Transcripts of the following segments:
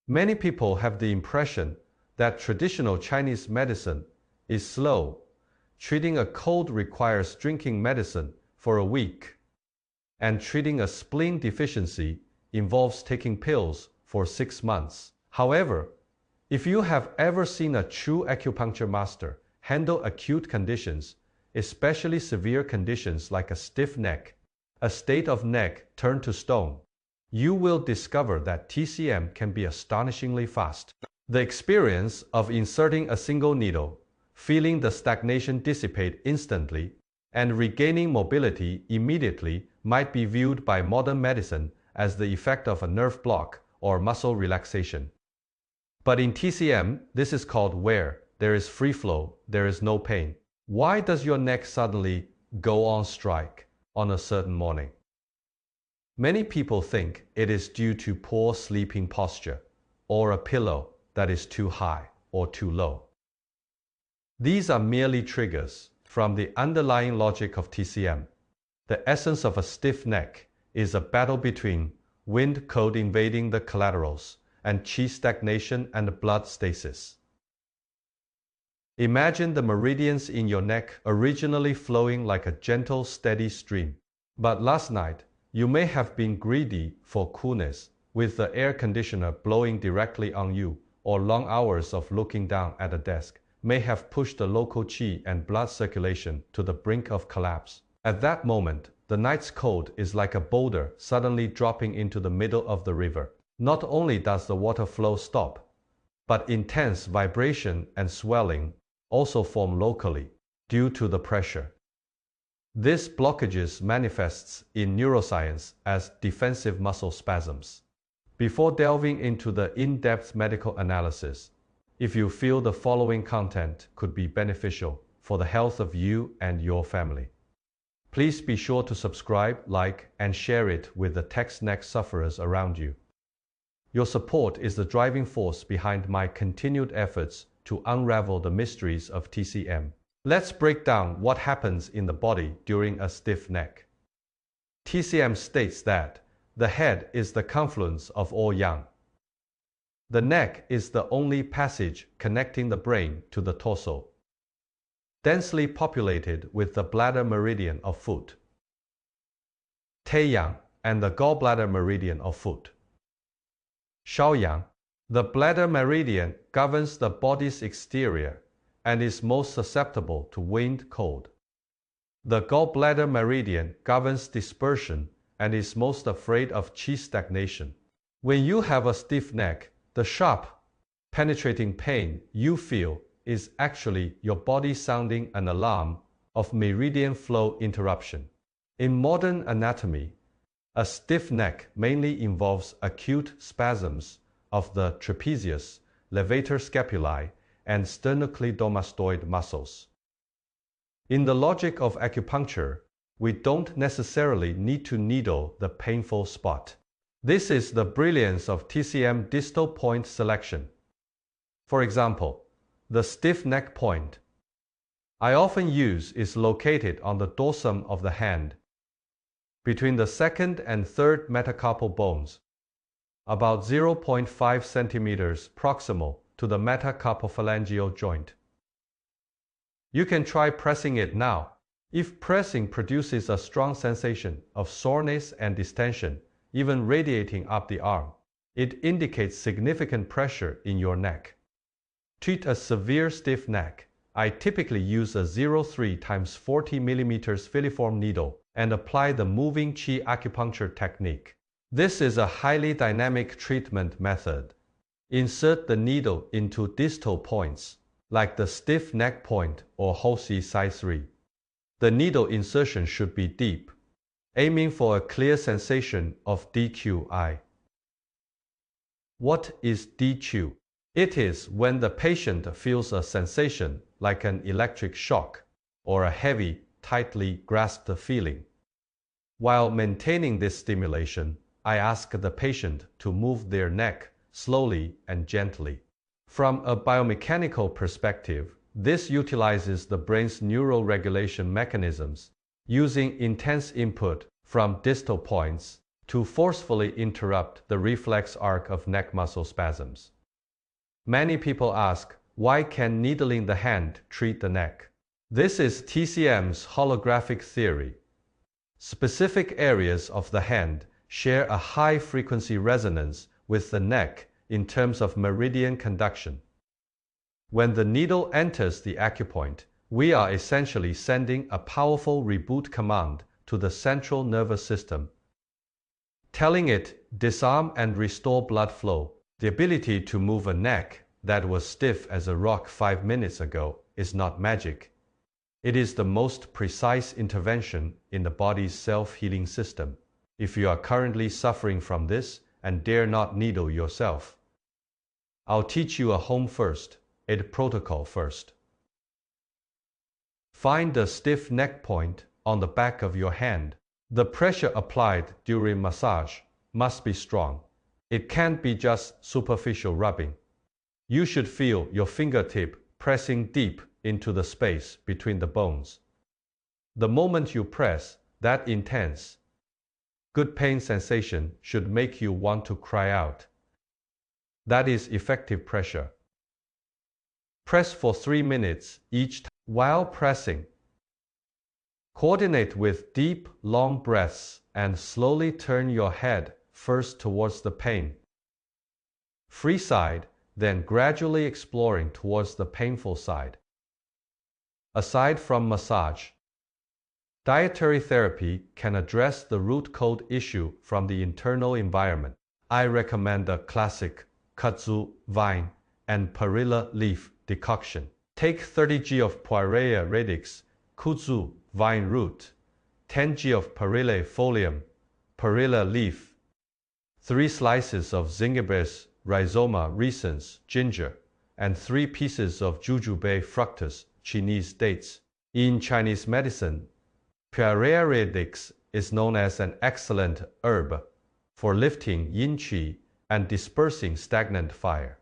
Many people have the impression that traditional Chinese medicine is slow. Treating a cold requires drinking medicine for a week, and treating a spleen deficiency involves taking pills for 6 months. However, if you have ever seen a true acupuncture master handle acute conditions, especially severe conditions like a stiff neck, a state of neck turned to stone, you will discover that TCM can be astonishingly fast. The experience of inserting a single needle, feeling the stagnation dissipate instantly, and regaining mobility immediately might be viewed by modern medicine as the effect of a nerve block or muscle relaxation. But in TCM, this is called where there is free flow, there is no pain. Why does your neck suddenly go on strike on a certain morning? Many people think it is due to poor sleeping posture or a pillow that is too high or too low. These are merely triggers from the underlying logic of TCM. The essence of a stiff neck is a battle between wind cold invading the collaterals and qi stagnation and blood stasis. Imagine the meridians in your neck originally flowing like a gentle, steady stream. But last night, you may have been greedy for coolness, with the air conditioner blowing directly on you, or long hours of looking down at a desk may have pushed the local qi and blood circulation to the brink of collapse. At that moment, the night's cold is like a boulder suddenly dropping into the middle of the river. Not only does the water flow stop, but intense vibration and swelling also form locally due to the pressure. This blockages manifests in neuroscience as defensive muscle spasms. Before delving into the in-depth medical analysis, if you feel the following content could be beneficial for the health of you and your family, please be sure to subscribe, like, and share it with the text neck sufferers around you. Your support is the driving force behind my continued efforts to unravel the mysteries of TCM. Let's break down what happens in the body during a stiff neck. TCM states that the head is the confluence of all yang. The neck is the only passage connecting the brain to the torso, densely populated with the bladder meridian of foot, Taiyang, and the gallbladder meridian of foot, Shaoyang. The bladder meridian governs the body's exterior and is most susceptible to wind cold. The gallbladder meridian governs dispersion and is most afraid of qi stagnation. When you have a stiff neck, the sharp, penetrating pain you feel is actually your body sounding an alarm of meridian flow interruption. In modern anatomy, a stiff neck mainly involves acute spasms of the trapezius, levator scapulae, and sternocleidomastoid muscles. In the logic of acupuncture, we don't necessarily need to needle the painful spot. This is the brilliance of TCM distal point selection. For example, the stiff neck point I often use is located on the dorsum of the hand, between the second and third metacarpal bones, about 0.5 centimeters proximal to the metacarpophalangeal joint. You can try pressing it now. If pressing produces a strong sensation of soreness and distension, even radiating up the arm, it indicates significant pressure in your neck. Treat a severe stiff neck. I typically use a 0.3 x 40 mm filiform needle and apply the moving qi acupuncture technique. This is a highly dynamic treatment method. Insert the needle into distal points, like the stiff neck point or Hosi size 3. The needle insertion should be deep, aiming for a clear sensation of DQI. What is DQ? It is when the patient feels a sensation like an electric shock or a heavy, tightly grasped feeling. While maintaining this stimulation, I ask the patient to move their neck slowly and gently. From a biomechanical perspective, this utilizes the brain's neural regulation mechanisms, using intense input from distal points to forcefully interrupt the reflex arc of neck muscle spasms. Many people ask, why can needling the hand treat the neck? This is TCM's holographic theory. Specific areas of the hand share a high-frequency resonance with the neck in terms of meridian conduction. When the needle enters the acupoint, we are essentially sending a powerful reboot command to the central nervous system, telling it, disarm and restore blood flow. The ability to move a neck that was stiff as a rock 5 minutes ago is not magic. It is the most precise intervention in the body's self-healing system. If you are currently suffering from this and dare not needle yourself, I'll teach you a home first aid protocol first. Find the stiff neck point on the back of your hand. The pressure applied during massage must be strong. It can't be just superficial rubbing. You should feel your fingertip pressing deep into the space between the bones. The moment you press, that intense, good pain sensation should make you want to cry out. That is effective pressure. Press for 3 minutes each time. While pressing, coordinate with deep, long breaths and slowly turn your head first towards the pain, free side, then gradually exploring towards the painful side. Aside from massage, dietary therapy can address the root cause issue from the internal environment. I recommend the classic kudzu vine and perilla leaf decoction. Take 30 g of Poirea radix, kudzu vine root, 10 g of Perilla folium, perilla leaf, 3 slices of Zingiber's rhizoma recens, ginger, and 3 pieces of jujube fructus, Chinese dates. In Chinese medicine, Poirea radix is known as an excellent herb for lifting yin qi and dispersing stagnant fire.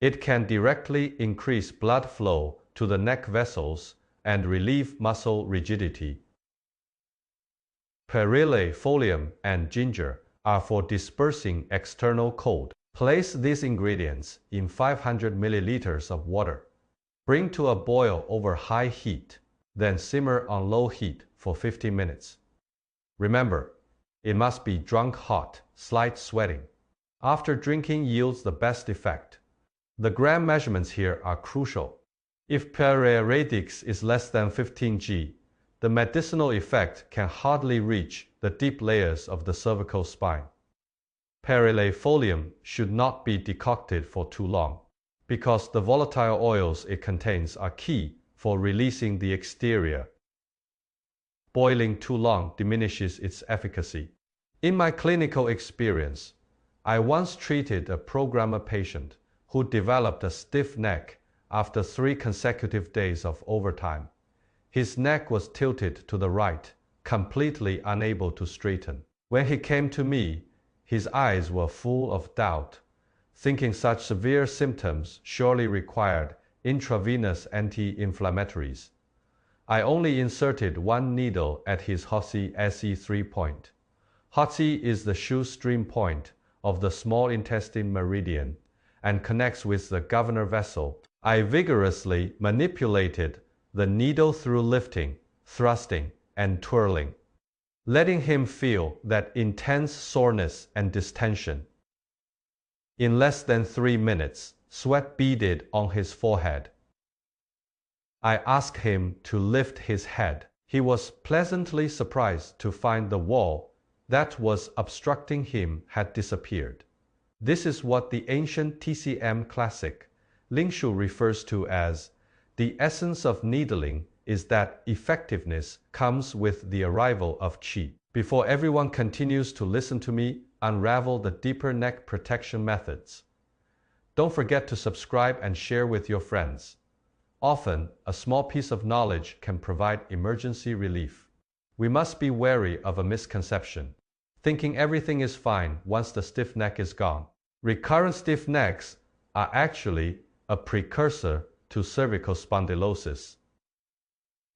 It can directly increase blood flow to the neck vessels and relieve muscle rigidity. Perilla folium and ginger are for dispersing external cold. Place these ingredients in 500 milliliters of water. Bring to a boil over high heat, then simmer on low heat for 50 minutes. Remember, it must be drunk hot, slight sweating. After drinking yields the best effect. The gram measurements here are crucial. If Poirea radix is less than 15 g, the medicinal effect can hardly reach the deep layers of the cervical spine. Perilla folium should not be decocted for too long, because the volatile oils it contains are key for releasing the exterior. Boiling too long diminishes its efficacy. In my clinical experience, I once treated a programmer patient who developed a stiff neck after 3 consecutive days of overtime. His neck was tilted to the right, completely unable to straighten. When he came to me, his eyes were full of doubt, thinking such severe symptoms surely required intravenous anti-inflammatories. I only inserted 1 needle at his HOTSI SE3 point. HOTSI is the shoestring point of the small intestine meridian and connects with the governor vessel. I vigorously manipulated the needle through lifting, thrusting, and twirling, letting him feel that intense soreness and distension. In less than 3 minutes, sweat beaded on his forehead. I asked him to lift his head. He was pleasantly surprised to find the wall that was obstructing him had disappeared. This is what the ancient TCM classic, Lingshu, refers to as the essence of needling is that effectiveness comes with the arrival of qi. Before everyone continues to listen to me unravel the deeper neck protection methods, don't forget to subscribe and share with your friends. Often, a small piece of knowledge can provide emergency relief. We must be wary of a misconception, thinking everything is fine once the stiff neck is gone. Recurrent stiff necks are actually a precursor to cervical spondylosis.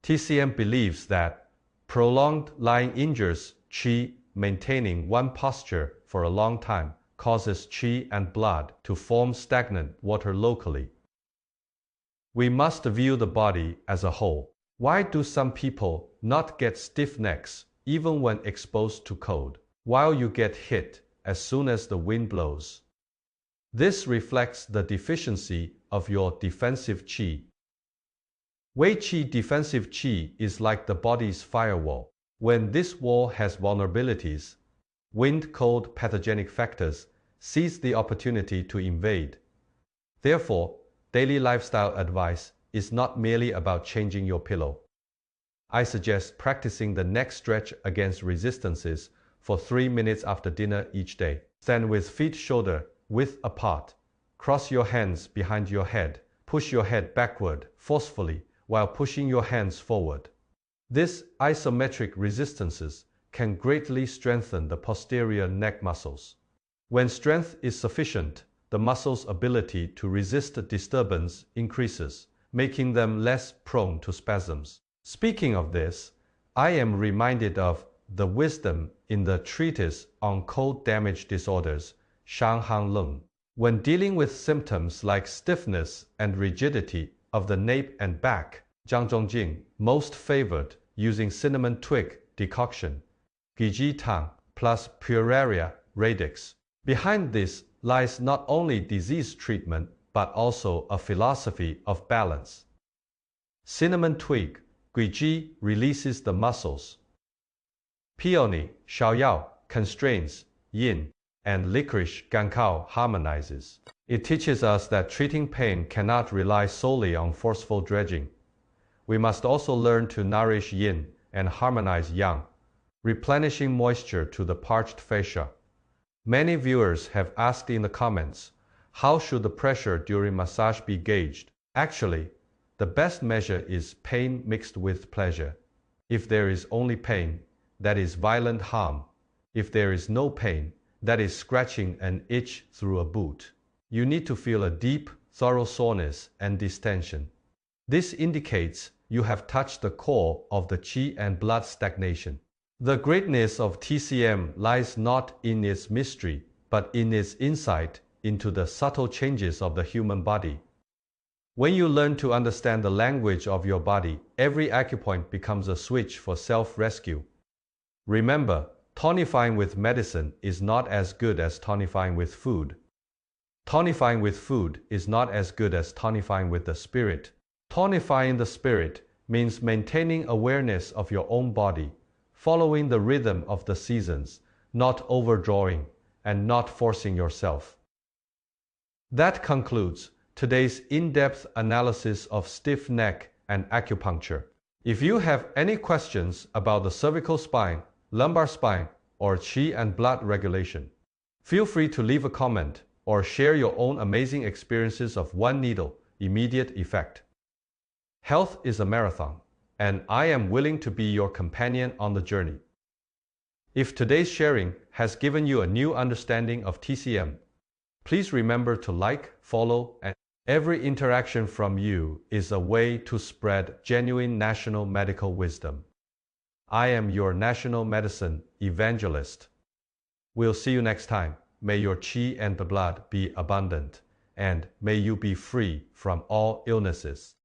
TCM believes that prolonged lying injures qi maintaining one posture for a long time causes qi and blood to form stagnant water locally. We must view the body as a whole. Why do some people not get stiff necks even when exposed to cold, while you get hit as soon as the wind blows? This reflects the deficiency of your defensive qi. Wei qi defensive qi is like the body's firewall. When this wall has vulnerabilities, wind, cold, pathogenic factors seize the opportunity to invade. Therefore, daily lifestyle advice is not merely about changing your pillow. I suggest practicing the neck stretch against resistances for 3 minutes after dinner each day. Stand with feet shoulder width apart. Cross your hands behind your head. Push your head backward forcefully while pushing your hands forward. These isometric resistances can greatly strengthen the posterior neck muscles. When strength is sufficient, the muscle's ability to resist disturbance increases, making them less prone to spasms. Speaking of this, I am reminded of the wisdom in the treatise on cold damage disorders, Shanghang Leng. When dealing with symptoms like stiffness and rigidity of the nape and back, Zhang Zhongjing most favored using cinnamon twig decoction, Giji Tang plus Pueraria radix. Behind this lies not only disease treatment but also a philosophy of balance. Cinnamon twig, Guiji, releases the muscles. Peony, Shaoyao, constrains yin, and licorice, Gankao, harmonizes. It teaches us that treating pain cannot rely solely on forceful dredging. We must also learn to nourish yin and harmonize yang, replenishing moisture to the parched fascia. Many viewers have asked in the comments, how should the pressure during massage be gauged? Actually, the best measure is pain mixed with pleasure. If there is only pain, that is violent harm. If there is no pain, that is scratching an itch through a boot. You need to feel a deep, thorough soreness and distension. This indicates you have touched the core of the qi and blood stagnation. The greatness of TCM lies not in its mystery, but in its insight into the subtle changes of the human body. When you learn to understand the language of your body, every acupoint becomes a switch for self-rescue. Remember, tonifying with medicine is not as good as tonifying with food. Tonifying with food is not as good as tonifying with the spirit. Tonifying the spirit means maintaining awareness of your own body, following the rhythm of the seasons, not overdrawing and not forcing yourself. That concludes today's in-depth analysis of stiff neck and acupuncture. If you have any questions about the cervical spine, lumbar spine, or qi and blood regulation, feel free to leave a comment or share your own amazing experiences of one needle, immediate effect. Health is a marathon, and I am willing to be your companion on the journey. If today's sharing has given you a new understanding of TCM, please remember to like, follow, and every interaction from you is a way to spread genuine national medical wisdom. I am your national medicine evangelist. We'll see you next time. May your qi and the blood be abundant, and may you be free from all illnesses.